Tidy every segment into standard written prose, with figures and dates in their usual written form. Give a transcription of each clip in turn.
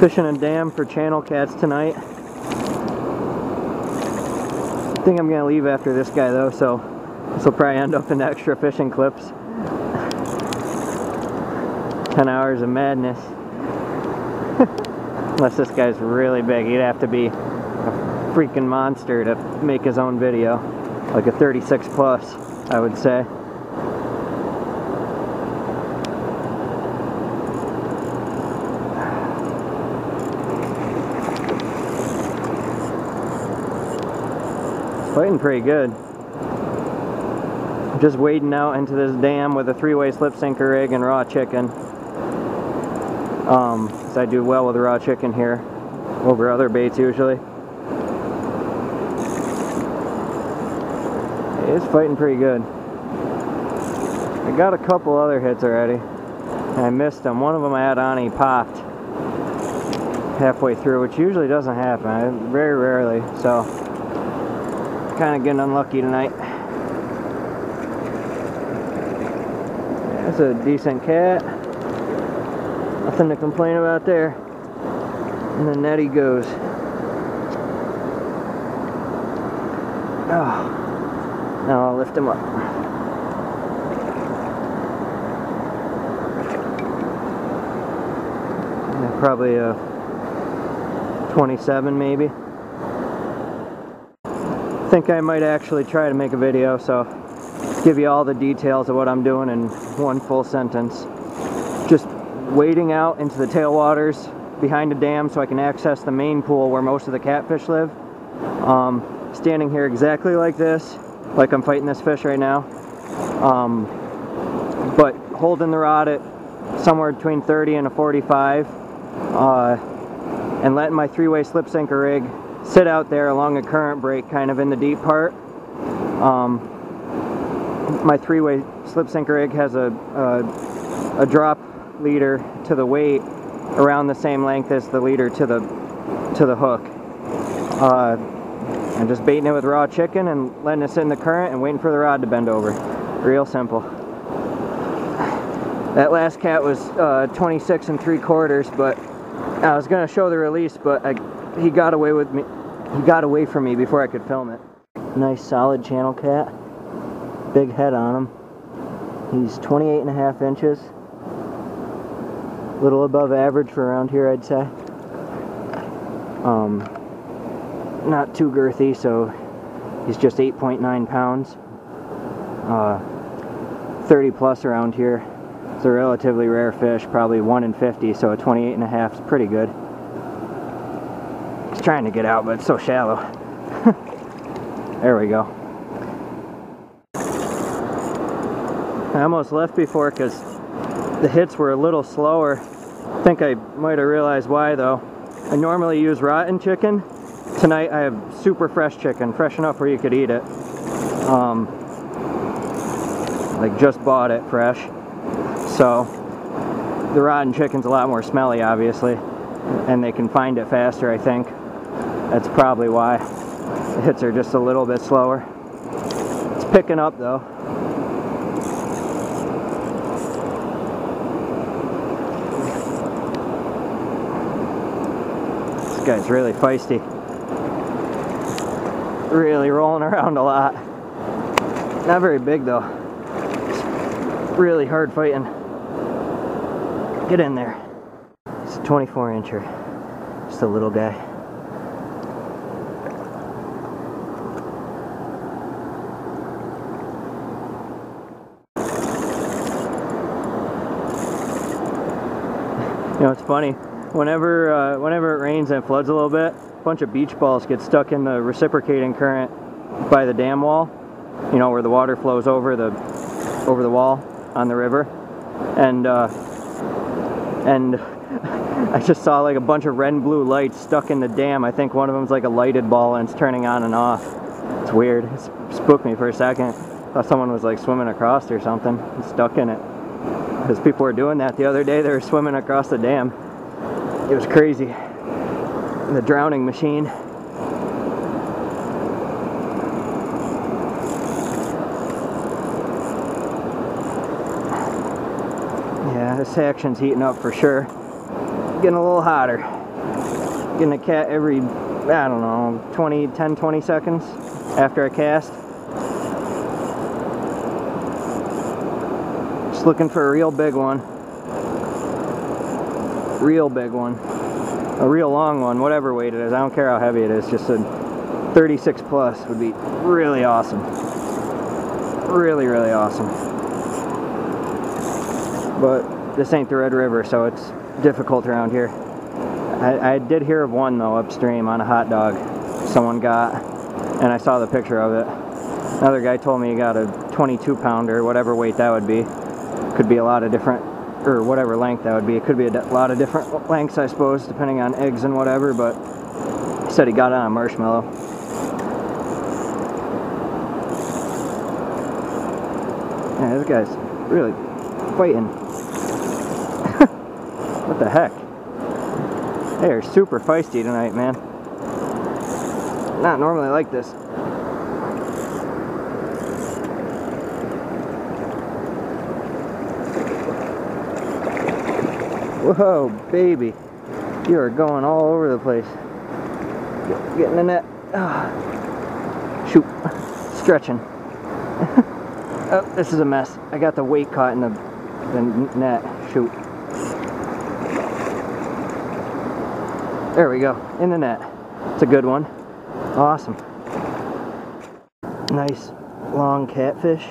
Fishing a dam for channel cats tonight. I think I'm gonna leave after this guy though, so this will probably end up in extra fishing clips. 10 hours of madness. Unless this guy's really big, he'd have to be a freaking monster to make his own video. Like a 36 plus, I would say. Fighting pretty good. I'm just wading out into this dam with a 3-way slip sinker rig and raw chicken. So I do well with raw chicken here over other baits usually. It's fighting pretty good. I got a couple other hits already. I missed them. One of them I had on, he popped halfway through, which usually doesn't happen. Very rarely. So kind of getting unlucky tonight. That's a decent cat. Nothing to complain about there. And the net he goes. Oh. Now I'll lift him up. Yeah, probably a 27 maybe. I think I might actually try to make a video, so give you all the details of what I'm doing in one full sentence. Just wading out into the tailwaters behind a dam so I can access the main pool where most of the catfish live. Standing here exactly like this, like I'm fighting this fish right now, but holding the rod at somewhere between 30 and a 45, and letting my 3-way slip sinker rig sit out there along a current break kind of in the deep part. My 3-way slip sinker rig has a drop leader to the weight around the same length as the leader to the hook. I'm just baiting it with raw chicken and letting it sit in the current and waiting for the rod to bend over. Real simple. That last cat was 26 3/4, but I was gonna show the release, but he got away with me. He got away from me before I could film it. Nice solid channel cat. Big head on him. He's 28.5 inches. A little above average for around here, I'd say. Not too girthy, so he's just 8.9 pounds. 30 plus around here. It's a relatively rare fish, probably 1 in 50, so a 28.5 is pretty good. He's trying to get out, but it's so shallow. There we go. I almost left before because the hits were a little slower. I think I might have realized why though. I normally use rotten chicken. Tonight I have super fresh chicken, fresh enough where you could eat it. Like just bought it fresh. So the rotten chicken's a lot more smelly obviously, and they can find it faster I think. That's probably why. The hits are just a little bit slower. It's picking up though. This guy's really feisty. Really rolling around a lot. Not very big though. It's really hard fighting. Get in there. It's a 24-incher. Just a little guy. You know, it's funny. Whenever it rains and it floods a little bit, a bunch of beach balls get stuck in the reciprocating current by the dam wall. You know, where the water flows over the wall on the river, and I just saw like a bunch of red and blue lights stuck in the dam. I think one of them's like a lighted ball and it's turning on and off. It's weird. It spooked me for a second. I thought someone was like swimming across or something, stuck in it. Because people were doing that the other day. They were swimming across the dam. It was crazy. The drowning machine. Yeah, this action's heating up for sure. Getting a little hotter. Getting a cat every, I don't know, 10-20 seconds after I cast. Just looking for a real big one. Real big one. A real long one, whatever weight it is. I don't care how heavy it is. Just a 36 plus would be really awesome. Really, really awesome. But this ain't the Red River, so it's difficult around here. I did hear of one though upstream on a hot dog someone got, and I saw the picture of it. Another guy told me he got a 22 pounder, whatever weight that would be. Could be a lot of different, or whatever length that would be. It could be a lot of different lengths, I suppose, depending on eggs and whatever, but he said he got it on a marshmallow. Yeah, this guy's really fighting. What the heck? They are super feisty tonight, man. Not normally like this. Whoa, baby. You are going all over the place. Get in the net. Oh. Shoot. Stretching. Oh, this is a mess. I got the weight caught in the net. Shoot. There we go. In the net. It's a good one. Awesome. Nice long catfish.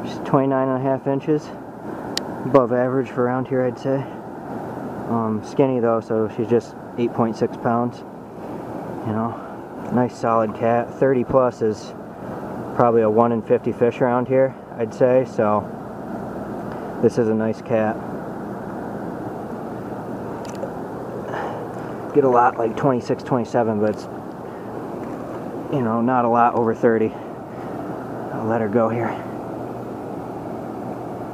Just 29.5 inches. Above average for around here, I'd say. Skinny though, so she's just 8.6 pounds. You know, nice solid cat. 30 plus is probably a 1 in 50 fish around here, I'd say. So this is a nice cat. Get a lot like 26, 27, but it's, you know, not a lot over 30. I'll let her go here.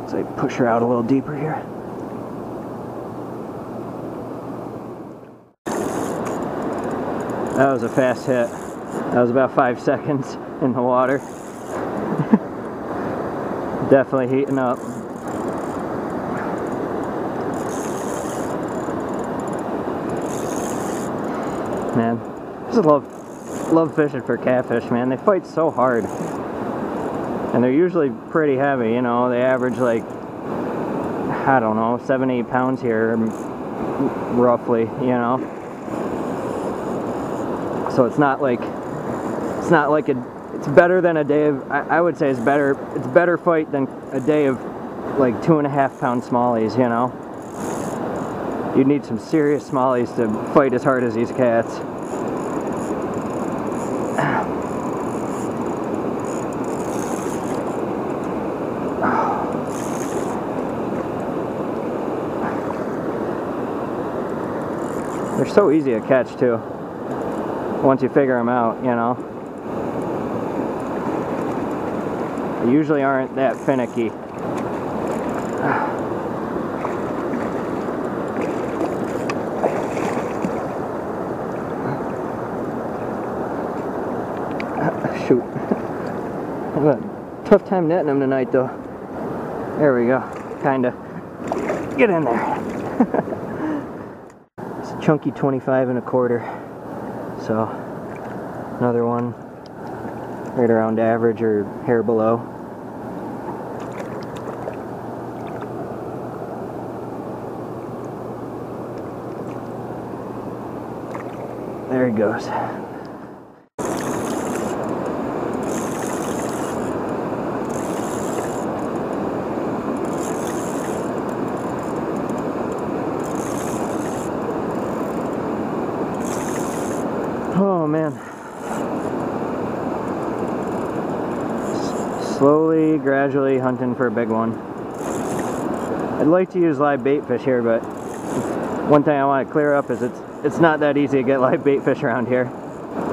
So I push her out a little deeper here. That was a fast hit. That was about 5 seconds in the water. Definitely heating up. Man, just love fishing for catfish, man. They fight so hard. And they're usually pretty heavy, you know. They average like, I don't know, 7-8 pounds here, roughly, you know. So it's not like it's better than a day of, I would say it's better fight than a day of like 2.5 pound smallies, you know. You need some serious smallies to fight as hard as these cats. They're so easy to catch too, once you figure them out, you know. They usually aren't that finicky. Shoot. I have a tough time netting them tonight though. There we go. Kinda. Get in there. It's a chunky 25 1/4. So another one right around average or hair below. There he goes. Oh man. Slowly, gradually hunting for a big one. I'd like to use live bait fish here, but one thing I want to clear up is it's not that easy to get live bait fish around here.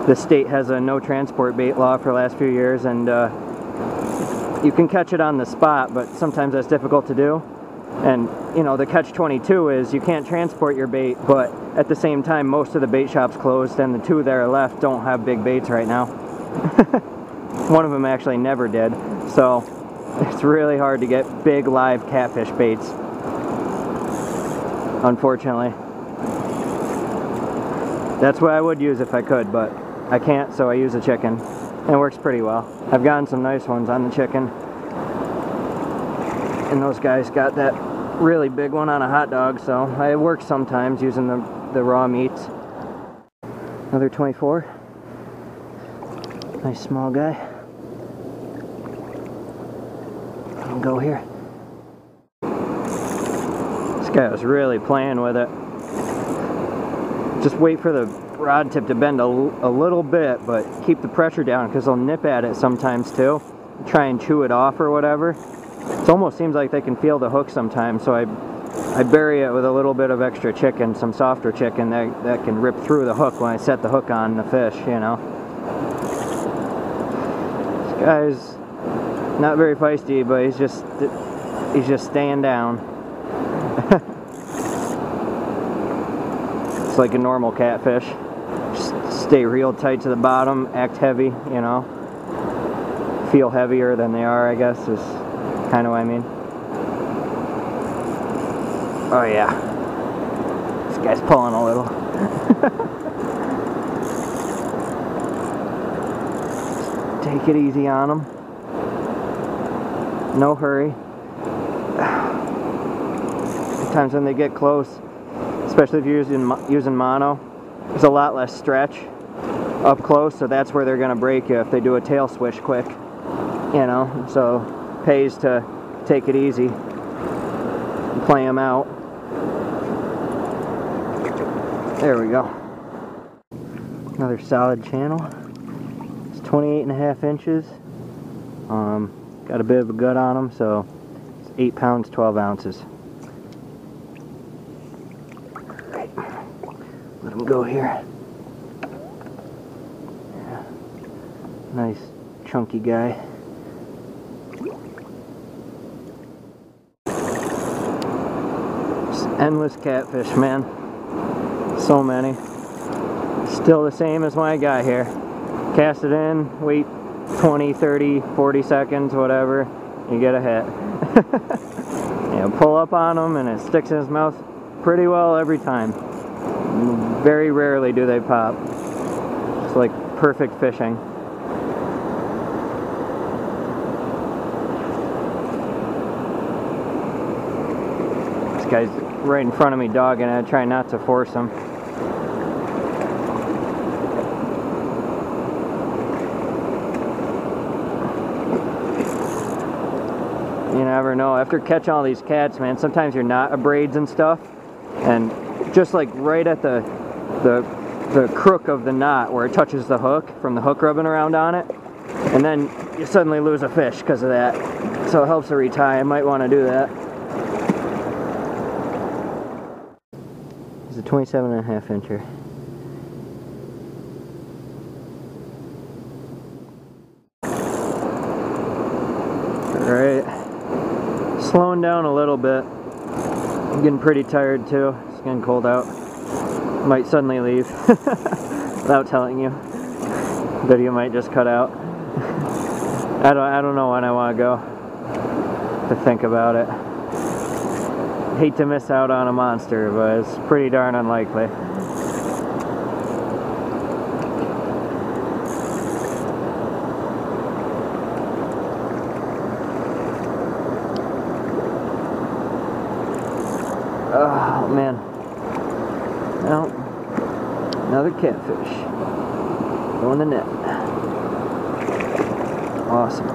The state has a no transport bait law for the last few years, and you can catch it on the spot, but sometimes that's difficult to do. And you know, the catch-22 is you can't transport your bait, but at the same time most of the bait shops closed, and the two that are left don't have big baits right now. One of them actually never did, so it's really hard to get big live catfish baits, unfortunately. That's what I would use if I could, but I can't, so I use a chicken. And it works pretty well. I've gotten some nice ones on the chicken. And those guys got that really big one on a hot dog, so it works sometimes using the raw meats. Another 24. Nice small guy. I'll go here. This guy was really playing with it. Just wait for the rod tip to bend a little bit, but keep the pressure down because they'll nip at it sometimes too. Try and chew it off or whatever. It almost seems like they can feel the hook sometimes, so I bury it with a little bit of extra chicken, some softer chicken that can rip through the hook when I set the hook on the fish, you know. This guy's not very feisty, but he's just staying down. It's like a normal catfish. Just stay real tight to the bottom, act heavy, you know. Feel heavier than they are, I guess, is kind of what I mean. Oh yeah. This guy's pulling a little. Take it easy on him. No hurry. Sometimes when they get close, especially if you're using mono, there's a lot less stretch up close, so that's where they're going to break you if they do a tail swish quick, you know. So pays to take it easy and play them out. There we go. Another solid channel. It's 28.5 inches. Got a bit of a gut on them, so it's 8 pounds 12 ounces. Alright, let them go here. Yeah. Nice chunky guy. Just endless catfish, man. So many. Still the same as when I got here. Cast it in, wait 20, 30, 40 seconds, whatever, you get a hit. Yeah, pull up on him and it sticks in his mouth pretty well every time. Very rarely do they pop. It's like perfect fishing. This guy's right in front of me dogging it. I try not to force him. You never know. After catching all these cats, man, sometimes you're not at braids and stuff, and just like right at the crook of the knot where it touches the hook from the hook rubbing around on it, and then you suddenly lose a fish because of that. So it helps to retie. I might want to do that. It's a 27.5 incher. Alright. Slowing down a little bit. I'm getting pretty tired too. It's getting cold out. Might suddenly leave without telling you. Video might just cut out. I don't know when I want to go. To think about it. Hate to miss out on a monster, but it's pretty darn unlikely. Oh man. Well, another catfish. Going the net. Awesome.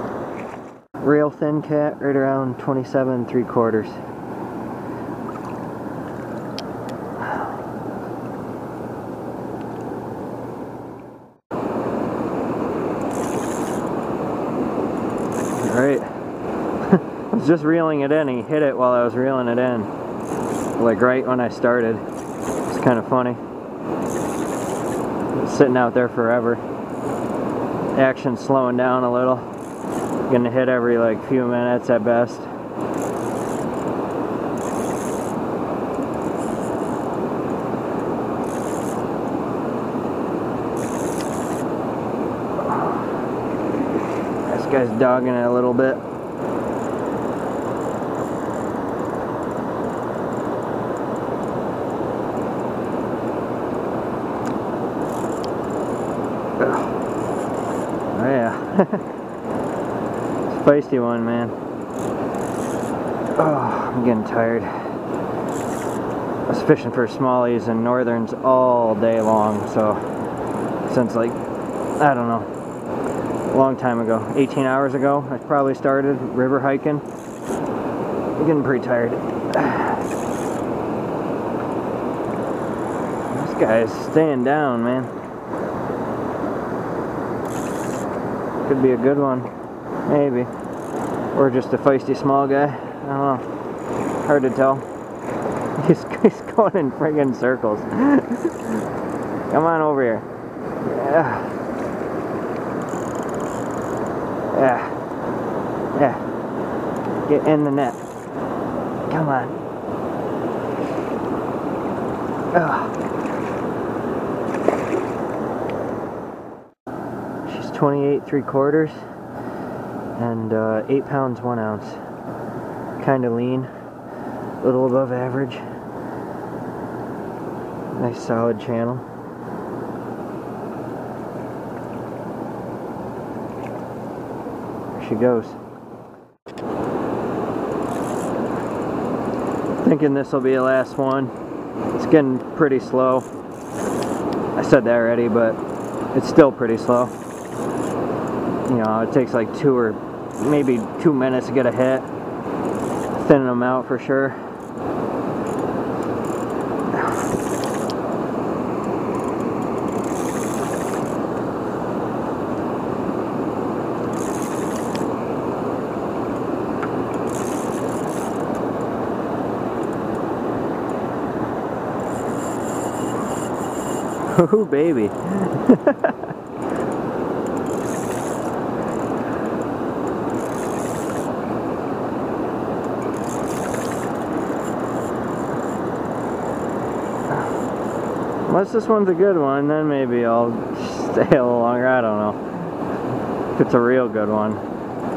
Real thin cat, right around 27 3/4. Alright. I was just reeling it in. He hit it while I was reeling it in. Like right when I started. It's kind of funny. It's sitting out there forever. Action's slowing down a little. Gonna hit every like few minutes at best. This guy's dogging it a little bit. It's a feisty one, man. Oh, I'm getting tired. I was fishing for smallies and northerns all day long, so since like, I don't know, a long time ago, 18 hours ago, I probably started river hiking. I'm getting pretty tired. This guy is staying down, man. Could be a good one, maybe. Or just a feisty small guy. I don't know. Hard to tell. He's going in friggin' circles. Come on over here. Yeah. Yeah. Yeah. Get in the net. Come on. Ugh. She's 28 3/4 and 8 pounds 1 ounce. Kind of lean, a little above average. Nice solid channel. There she goes. Thinking this will be the last one. It's getting pretty slow. I said that already, but it's still pretty slow. You know, it takes like 2 or maybe 2 minutes to get a hit. Thinning them out for sure. Ooh, baby. Unless this one's a good one, then maybe I'll stay a little longer. I don't know. If it's a real good one.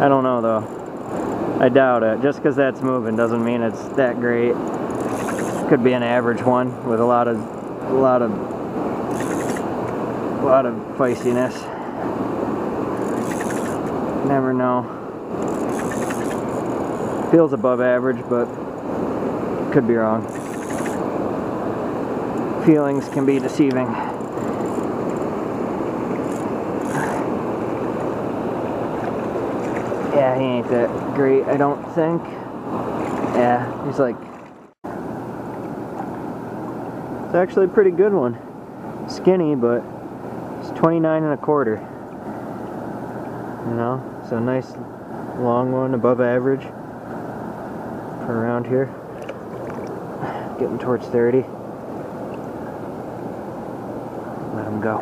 I don't know though. I doubt it. Just because that's moving doesn't mean it's that great. Could be an average one with a lot of feistiness. Never know. Feels above average, but could be wrong. Feelings can be deceiving. Yeah, he ain't that great, I don't think. Yeah, he's like... It's actually a pretty good one. Skinny, but it's 29 1/4. You know, so a nice long one, above average for around here. Getting towards 30. Let him go.